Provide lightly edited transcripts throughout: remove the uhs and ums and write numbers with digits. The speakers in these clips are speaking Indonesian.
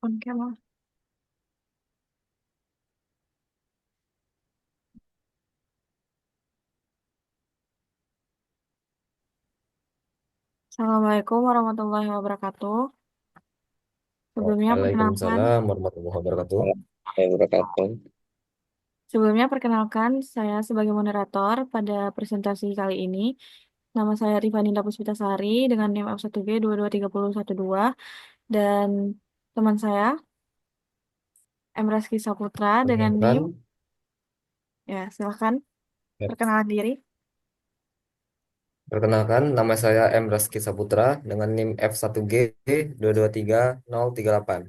Oke, Mas. Assalamualaikum warahmatullahi wabarakatuh. Sebelumnya perkenalkan, Waalaikumsalam warahmatullahi wabarakatuh. Wabarakatuh. sebelumnya perkenalkan saya sebagai moderator pada presentasi kali ini. Nama saya Rifaninda Puspitasari dengan NIM F1G 223012 dan teman saya M. Reski Saputra dengan Perkenalkan, NIM, ya silahkan ya, perkenalan diri. perkenalkan, nama saya M. Raski Saputra dengan NIM F1G 223038.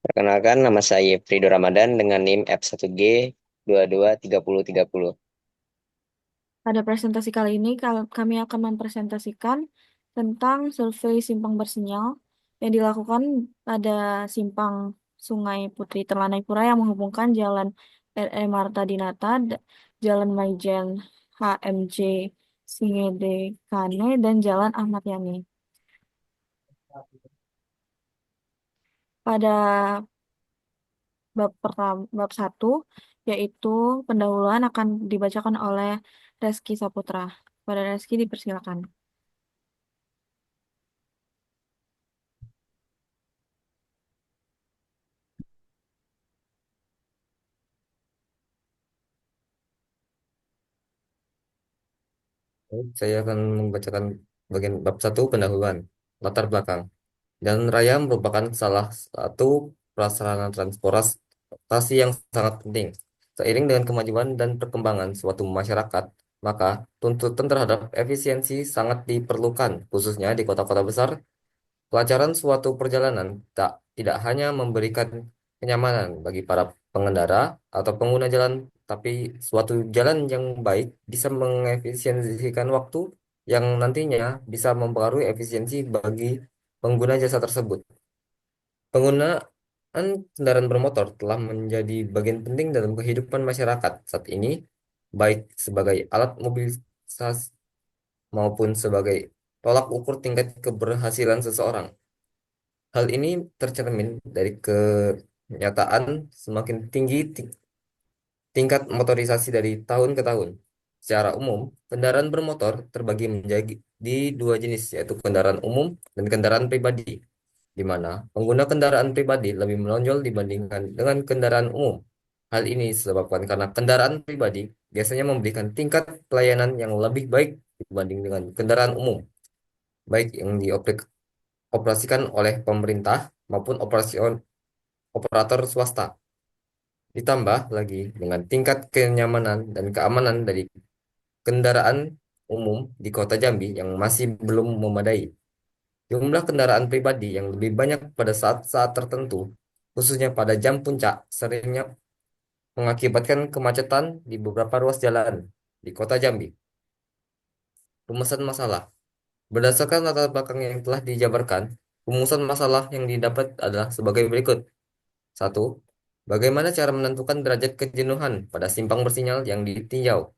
Perkenalkan, nama saya Frido Ramadan dengan NIM F1G 223030. Pada presentasi kali ini kami akan mempresentasikan tentang survei simpang bersinyal yang dilakukan pada simpang Sungai Putri Telanai Pura yang menghubungkan Jalan RE Marta Dinata, Jalan Maijen HMJ Singede Kane, dan Jalan Ahmad Yani. Pada bab pertama, bab satu, yaitu pendahuluan akan dibacakan oleh Reski Saputra. Pada Reski dipersilakan. Saya akan membacakan bagian bab 1 pendahuluan, latar belakang. Jalan raya merupakan salah satu prasarana transportasi yang sangat penting. Seiring dengan kemajuan dan perkembangan suatu masyarakat, maka tuntutan terhadap efisiensi sangat diperlukan, khususnya di kota-kota besar. Kelancaran suatu perjalanan tidak hanya memberikan kenyamanan bagi para pengendara atau pengguna jalan, tapi suatu jalan yang baik bisa mengefisiensikan waktu yang nantinya bisa mempengaruhi efisiensi bagi pengguna jasa tersebut. Penggunaan kendaraan bermotor telah menjadi bagian penting dalam kehidupan masyarakat saat ini, baik sebagai alat mobilitas maupun sebagai tolak ukur tingkat keberhasilan seseorang. Hal ini tercermin dari kenyataan semakin tinggi tingkat motorisasi dari tahun ke tahun. Secara umum, kendaraan bermotor terbagi menjadi dua jenis, yaitu kendaraan umum dan kendaraan pribadi, di mana pengguna kendaraan pribadi lebih menonjol dibandingkan dengan kendaraan umum. Hal ini disebabkan karena kendaraan pribadi biasanya memberikan tingkat pelayanan yang lebih baik dibanding dengan kendaraan umum, baik yang dioperasikan oleh pemerintah maupun operator swasta. Ditambah lagi dengan tingkat kenyamanan dan keamanan dari kendaraan umum di Kota Jambi yang masih belum memadai. Jumlah kendaraan pribadi yang lebih banyak pada saat-saat tertentu, khususnya pada jam puncak, seringnya mengakibatkan kemacetan di beberapa ruas jalan di Kota Jambi. Rumusan masalah. Berdasarkan latar belakang yang telah dijabarkan, rumusan masalah yang didapat adalah sebagai berikut. Satu, bagaimana cara menentukan derajat kejenuhan pada simpang bersinyal yang ditinjau?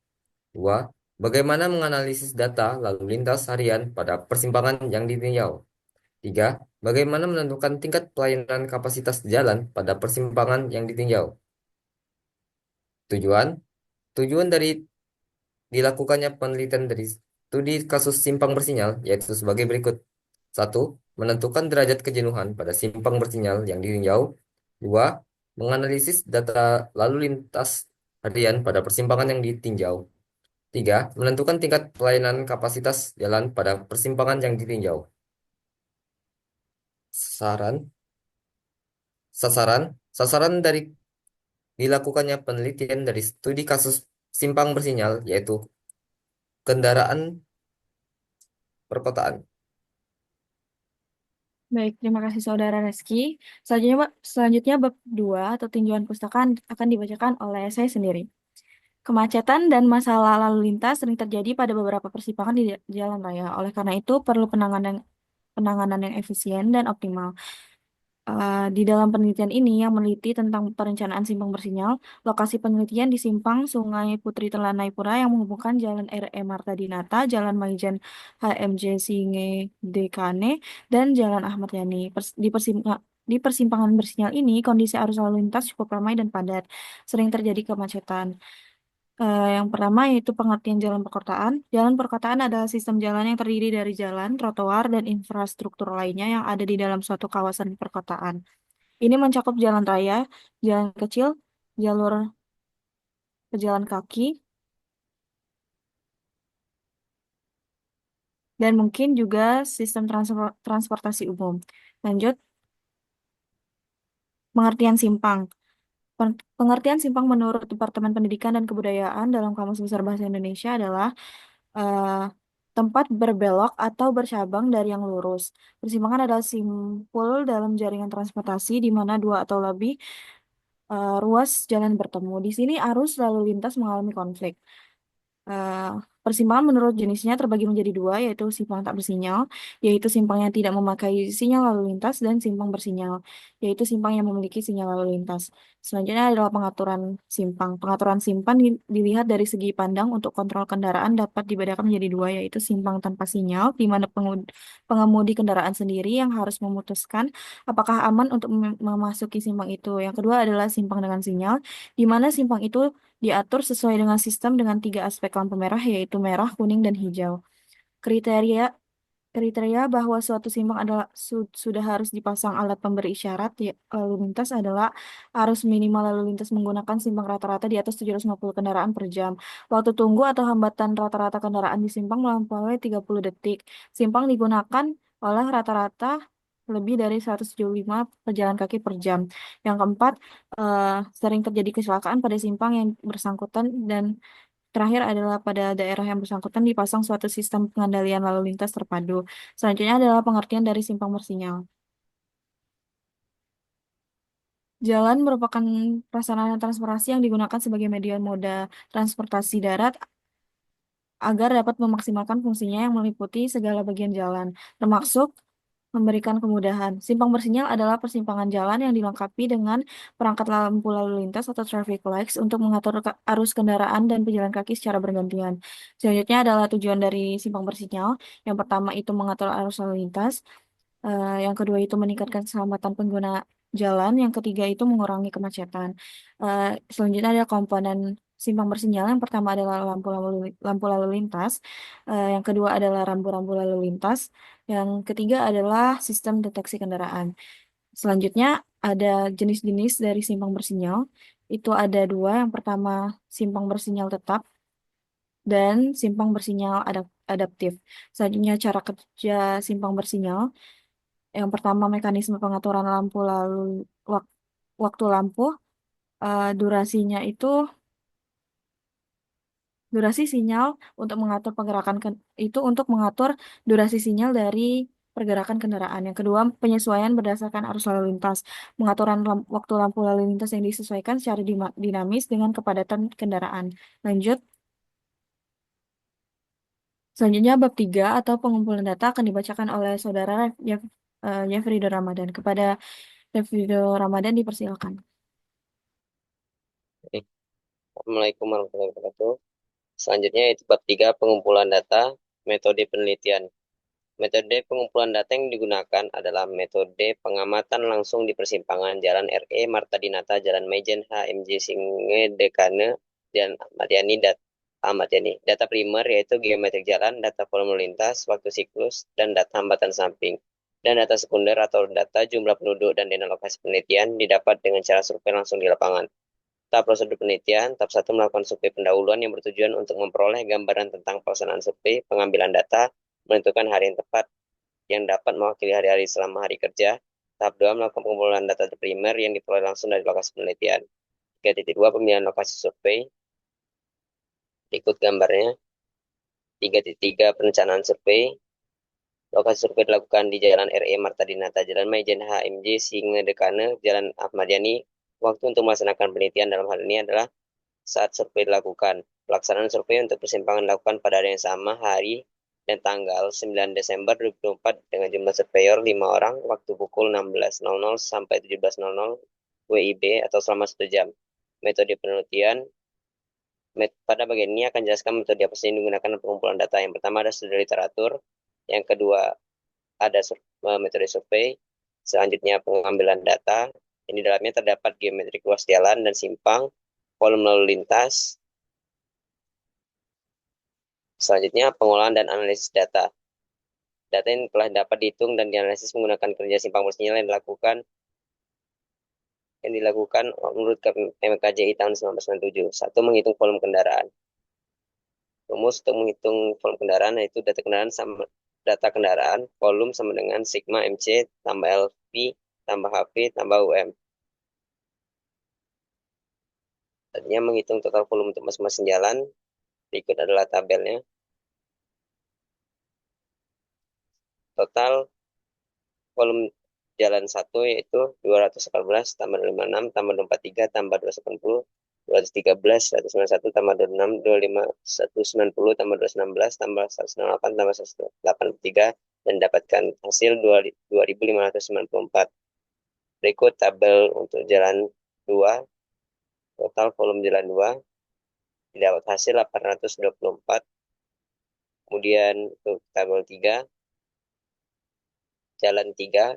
Dua, bagaimana menganalisis data lalu lintas harian pada persimpangan yang ditinjau? Tiga, bagaimana menentukan tingkat pelayanan kapasitas jalan pada persimpangan yang ditinjau? Tujuan, tujuan dari dilakukannya penelitian dari studi kasus simpang bersinyal yaitu sebagai berikut. Satu, menentukan derajat kejenuhan pada simpang bersinyal yang ditinjau. Dua, menganalisis data lalu lintas harian pada persimpangan yang ditinjau. Tiga, menentukan tingkat pelayanan kapasitas jalan pada persimpangan yang ditinjau. Saran, sasaran, sasaran dari dilakukannya penelitian dari studi kasus simpang bersinyal yaitu kendaraan perkotaan. Baik, terima kasih Saudara Reski. Selanjutnya bab 2 atau tinjauan pustaka akan dibacakan oleh saya sendiri. Kemacetan dan masalah lalu lintas sering terjadi pada beberapa persimpangan di jalan raya. Oleh karena itu, perlu penanganan yang efisien dan optimal. Di dalam penelitian ini yang meneliti tentang perencanaan simpang bersinyal, lokasi penelitian di simpang Sungai Putri Telanai Pura yang menghubungkan Jalan R.E. Marta Dinata, Jalan Maijen HMJ Singe Dekane, dan Jalan Ahmad Yani. Di persimpangan bersinyal ini, kondisi arus lalu lintas cukup ramai dan padat, sering terjadi kemacetan. Yang pertama yaitu pengertian jalan perkotaan. Jalan perkotaan adalah sistem jalan yang terdiri dari jalan, trotoar, dan infrastruktur lainnya yang ada di dalam suatu kawasan perkotaan. Ini mencakup jalan raya, jalan kecil, jalur pejalan kaki, dan mungkin juga sistem transportasi umum. Lanjut, pengertian simpang. Pengertian simpang menurut Departemen Pendidikan dan Kebudayaan dalam Kamus Besar Bahasa Indonesia adalah eh, tempat berbelok atau bercabang dari yang lurus. Persimpangan adalah simpul dalam jaringan transportasi di mana dua atau lebih ruas jalan bertemu. Di sini arus lalu lintas mengalami konflik. Eh, Persimpangan menurut jenisnya terbagi menjadi dua, yaitu simpang tak bersinyal, yaitu simpang yang tidak memakai sinyal lalu lintas, dan simpang bersinyal, yaitu simpang yang memiliki sinyal lalu lintas. Selanjutnya adalah pengaturan simpang. Pengaturan simpang dilihat dari segi pandang untuk kontrol kendaraan dapat dibedakan menjadi dua, yaitu simpang tanpa sinyal, di mana pengemudi kendaraan sendiri yang harus memutuskan apakah aman untuk memasuki simpang itu. Yang kedua adalah simpang dengan sinyal, di mana simpang itu diatur sesuai dengan sistem dengan tiga aspek lampu merah, yaitu merah, kuning, dan hijau. Kriteria Kriteria bahwa suatu simpang adalah sudah harus dipasang alat pemberi isyarat lalu lintas adalah arus minimal lalu lintas menggunakan simpang rata-rata di atas 750 kendaraan per jam. Waktu tunggu atau hambatan rata-rata kendaraan di simpang melampaui 30 detik. Simpang digunakan oleh rata-rata lebih dari 175 pejalan kaki per jam. Yang keempat, eh, sering terjadi kecelakaan pada simpang yang bersangkutan, dan terakhir adalah pada daerah yang bersangkutan dipasang suatu sistem pengendalian lalu lintas terpadu. Selanjutnya adalah pengertian dari simpang bersinyal. Jalan merupakan prasarana transportasi yang digunakan sebagai media moda transportasi darat agar dapat memaksimalkan fungsinya yang meliputi segala bagian jalan, termasuk memberikan kemudahan. Simpang bersinyal adalah persimpangan jalan yang dilengkapi dengan perangkat lampu lalu lintas atau traffic lights untuk mengatur arus kendaraan dan pejalan kaki secara bergantian. Selanjutnya adalah tujuan dari simpang bersinyal. Yang pertama itu mengatur arus lalu lintas. Yang kedua itu meningkatkan keselamatan pengguna jalan. Yang ketiga itu mengurangi kemacetan. Selanjutnya ada komponen simpang bersinyal. Yang pertama adalah lampu lalu lintas. Yang kedua adalah rambu-rambu lalu lintas. Yang ketiga adalah sistem deteksi kendaraan. Selanjutnya ada jenis-jenis dari simpang bersinyal. Itu ada dua. Yang pertama simpang bersinyal tetap dan simpang bersinyal adaptif. Selanjutnya cara kerja simpang bersinyal. Yang pertama mekanisme pengaturan lampu lalu wak- waktu lampu. Durasinya itu durasi sinyal untuk mengatur itu untuk mengatur durasi sinyal dari pergerakan kendaraan. Yang kedua, penyesuaian berdasarkan arus lalu lintas. Pengaturan waktu lampu lalu lintas yang disesuaikan secara dinamis dengan kepadatan kendaraan. Lanjut, selanjutnya bab 3 atau pengumpulan data akan dibacakan oleh saudara Yefrido Ramadan. Kepada Yefrido Ramadan dipersilakan. Oke. Assalamualaikum warahmatullahi wabarakatuh. Selanjutnya itu bab 3 pengumpulan data, metode penelitian. Metode pengumpulan data yang digunakan adalah metode pengamatan langsung di persimpangan Jalan RE Marta Dinata, Jalan Maijen HMJ Singe Dekane, dan Ahmad Yani. Data primer yaitu geometrik jalan, data volume lintas, waktu siklus, dan data hambatan samping. Dan data sekunder atau data jumlah penduduk dan data lokasi penelitian didapat dengan cara survei langsung di lapangan. Tahap prosedur penelitian, tahap 1 melakukan survei pendahuluan yang bertujuan untuk memperoleh gambaran tentang pelaksanaan survei, pengambilan data, menentukan hari yang tepat yang dapat mewakili hari-hari selama hari kerja. Tahap 2 melakukan pengumpulan data primer yang diperoleh langsung dari lokasi penelitian. 3.2 pemilihan lokasi survei. Berikut gambarnya. 3.3 perencanaan survei. Lokasi survei dilakukan di Jalan RE Marta Dinata, Jalan Maijen HMJ Singe Dekane, Jalan Ahmad Yani. Waktu untuk melaksanakan penelitian dalam hal ini adalah saat survei dilakukan. Pelaksanaan survei untuk persimpangan dilakukan pada hari yang sama, hari dan tanggal 9 Desember 2024 dengan jumlah surveyor 5 orang, waktu pukul 16.00 sampai 17.00 WIB atau selama 1 jam. Metode penelitian, pada bagian ini akan jelaskan metode apa saja yang digunakan dalam pengumpulan data. Yang pertama ada studi literatur, yang kedua ada metode survei, selanjutnya pengambilan data. Yang di dalamnya terdapat geometri ruas jalan dan simpang, volume lalu lintas. Selanjutnya pengolahan dan analisis data. Data yang telah dapat dihitung dan dianalisis menggunakan kerja simpang bersinyal yang dilakukan menurut MKJI tahun 1997. Satu, menghitung volume kendaraan. Rumus untuk menghitung volume kendaraan yaitu data kendaraan, volume sama dengan sigma MC tambah LV tambah HV tambah UM. Artinya menghitung total volume untuk masing-masing jalan. Berikut adalah tabelnya. Total volume jalan 1 yaitu 214 tambah 56 tambah 23 tambah 280, 213, 191 tambah 26, 25, 190 tambah 216 tambah 198 tambah 183 dan dapatkan hasil 2594. Berikut tabel untuk jalan 2, total volume jalan 2 didapat hasil 824. Kemudian untuk tabel 3, jalan 3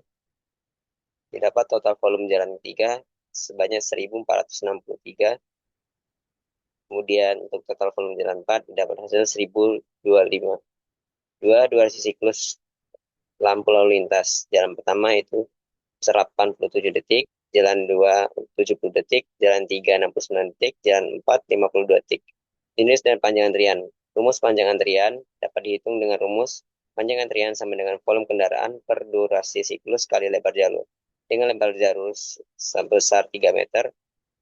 didapat total volume jalan 3 sebanyak 1463. Kemudian untuk total volume jalan 4 didapat hasil 1025. Dua siklus lampu lalu lintas. Jalan pertama itu 87 detik, jalan 2 70 detik, jalan 3 69 detik, jalan 4 52 detik. Jenis dan panjang antrian. Rumus panjang antrian dapat dihitung dengan rumus panjang antrian sama dengan volume kendaraan per durasi siklus kali lebar jalur. Dengan lebar jalur sebesar 3 meter,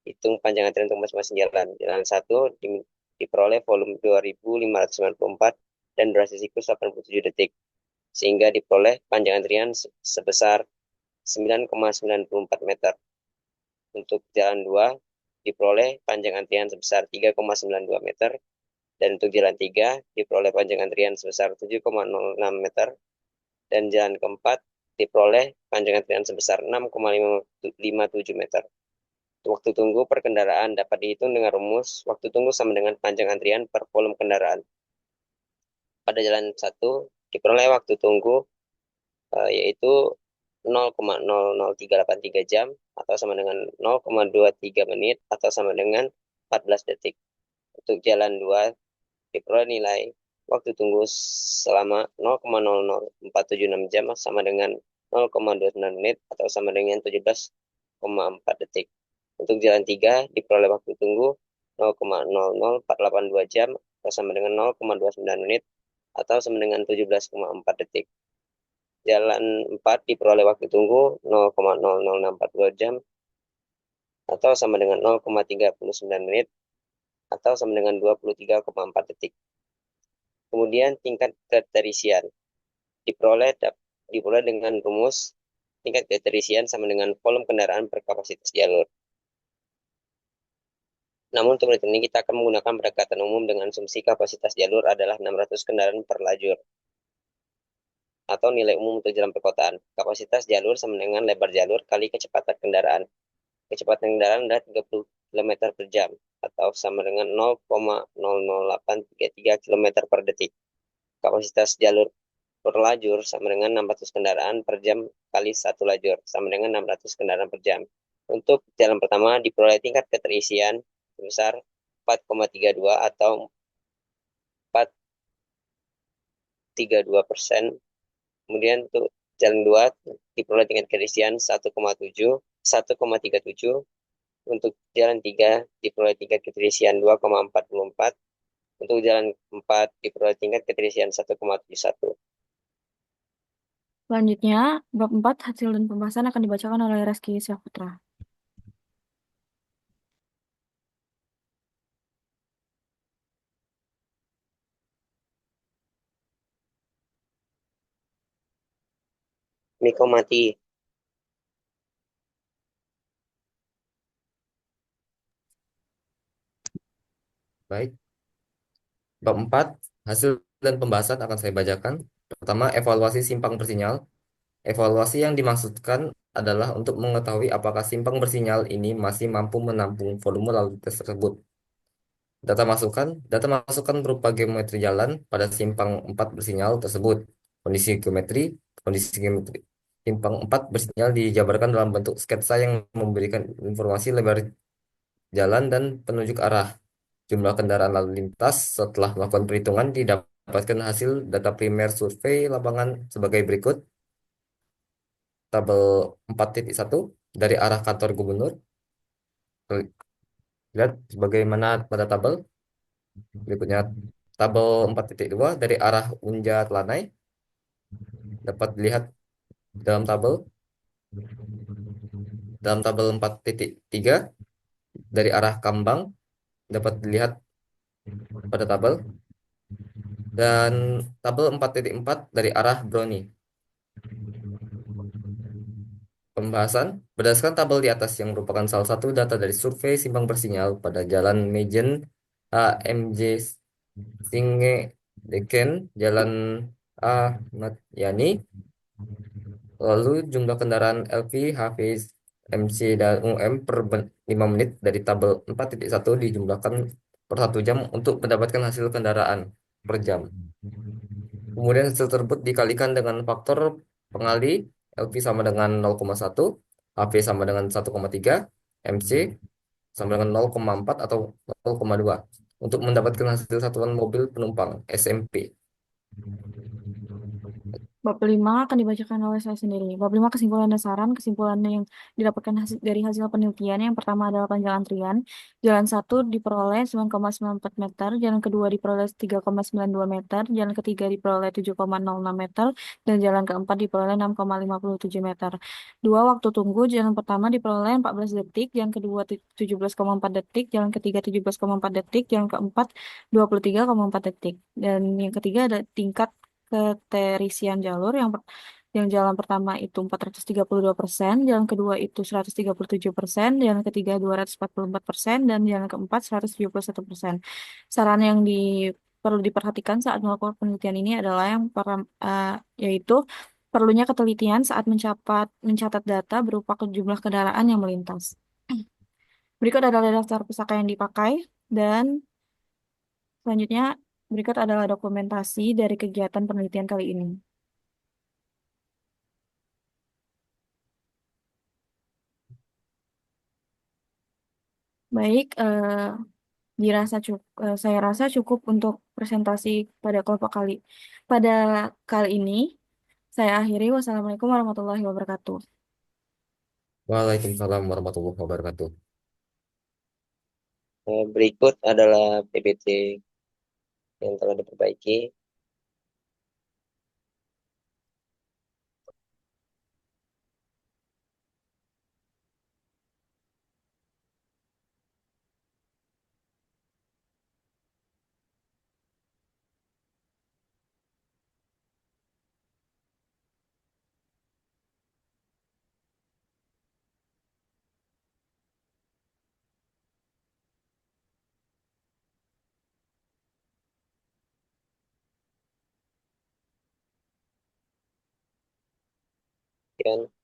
hitung panjang antrian untuk masing-masing jalan. Jalan 1 diperoleh volume 2594 dan durasi siklus 87 detik. Sehingga diperoleh panjang antrian sebesar 9,94 meter. Untuk jalan 2 diperoleh panjang antrian sebesar 3,92 meter. Dan untuk jalan 3 diperoleh panjang antrian sebesar 7,06 meter. Dan jalan keempat diperoleh panjang antrian sebesar 6,57 meter. Waktu tunggu per kendaraan dapat dihitung dengan rumus waktu tunggu sama dengan panjang antrian per volume kendaraan. Pada jalan 1 diperoleh waktu tunggu yaitu 0,00383 jam atau sama dengan 0,23 menit atau sama dengan 14 detik. Untuk jalan 2 diperoleh nilai waktu tunggu selama 0,00476 jam sama dengan 0,29 menit atau sama dengan 17,4 detik. Untuk jalan 3 diperoleh waktu tunggu 0,00482 jam atau sama dengan 0,29 menit atau sama dengan 17,4 detik. Jalan 4 diperoleh waktu tunggu 0,00642 jam atau sama dengan 0,39 menit atau sama dengan 23,4 detik. Kemudian tingkat keterisian diperoleh dengan rumus tingkat keterisian sama dengan volume kendaraan per kapasitas jalur. Namun untuk menit ini kita akan menggunakan pendekatan umum dengan asumsi kapasitas jalur adalah 600 kendaraan per lajur atau nilai umum untuk jalan perkotaan. Kapasitas jalur sama dengan lebar jalur kali kecepatan kendaraan. Kecepatan kendaraan adalah 30 km per jam atau sama dengan 0,00833 km per detik. Kapasitas jalur per lajur sama dengan 600 kendaraan per jam kali satu lajur sama dengan 600 kendaraan per jam. Untuk jalan pertama diperoleh tingkat keterisian sebesar 4,32 atau 4,32%. Kemudian untuk jalan 2 diperoleh tingkat keterisian 1,37. Untuk jalan 3 diperoleh tingkat keterisian 2,44. Untuk jalan 4 diperoleh tingkat keterisian 1,71. Selanjutnya, bab 4 hasil dan pembahasan akan dibacakan oleh Reski Syahputra. Miko mati. Baik. Bab 4, hasil dan pembahasan akan saya bacakan. Pertama, evaluasi simpang bersinyal. Evaluasi yang dimaksudkan adalah untuk mengetahui apakah simpang bersinyal ini masih mampu menampung volume lalu lintas tersebut. Data masukan berupa geometri jalan pada simpang 4 bersinyal tersebut. Kondisi geometri simpang 4 bersinyal dijabarkan dalam bentuk sketsa yang memberikan informasi lebar jalan dan penunjuk arah. Jumlah kendaraan lalu lintas setelah melakukan perhitungan didapatkan hasil data primer survei lapangan sebagai berikut. Tabel 4.1 dari arah kantor gubernur. Lihat sebagaimana pada tabel. Berikutnya tabel 4.2 dari arah Unjat Lanai. Dapat dilihat dalam tabel. Dalam tabel 4.3 dari arah Kambang. Dapat dilihat pada tabel. Dan tabel 4.4 dari arah Broni. Pembahasan berdasarkan tabel di atas yang merupakan salah satu data dari survei simpang bersinyal pada Jalan Mejen AMJ Singe Deken Jalan Ahmad Yani. Lalu jumlah kendaraan LV, HV, MC dan UM per 5 menit dari tabel 4.1 dijumlahkan per 1 jam untuk mendapatkan hasil kendaraan per jam. Kemudian hasil tersebut dikalikan dengan faktor pengali LV sama dengan 0,1, HV sama dengan 1,3, MC sama dengan 0,4 atau 0,2 untuk mendapatkan hasil satuan mobil penumpang SMP. Bab 5 akan dibacakan oleh saya sendiri. Bab 5 kesimpulan dasaran. Kesimpulan yang didapatkan dari hasil penelitian. Yang pertama adalah panjang antrian. Jalan 1 diperoleh 9,94 meter. Jalan kedua diperoleh 3,92 meter. Jalan ketiga diperoleh 7,06 meter. Dan jalan keempat diperoleh 6,57 meter. Dua waktu tunggu. Jalan pertama diperoleh 14 detik. Jalan kedua 17,4 detik. Jalan ketiga 17,4 detik. Jalan keempat 23,4 detik. Dan yang ketiga ada tingkat keterisian jalur yang jalan pertama itu 432%, jalan kedua itu 137%, jalan ketiga 244%, dan jalan keempat 171%. Saran yang perlu diperhatikan saat melakukan penelitian ini adalah yaitu perlunya ketelitian saat mencatat data berupa jumlah kendaraan yang melintas. Berikut adalah daftar pusaka yang dipakai dan selanjutnya berikut adalah dokumentasi dari kegiatan penelitian kali ini. Baik, saya rasa cukup untuk presentasi pada kali ini. Saya akhiri. Wassalamualaikum warahmatullahi wabarakatuh. Waalaikumsalam warahmatullahi wabarakatuh. Berikut adalah PPT yang telah diperbaiki. Sekian.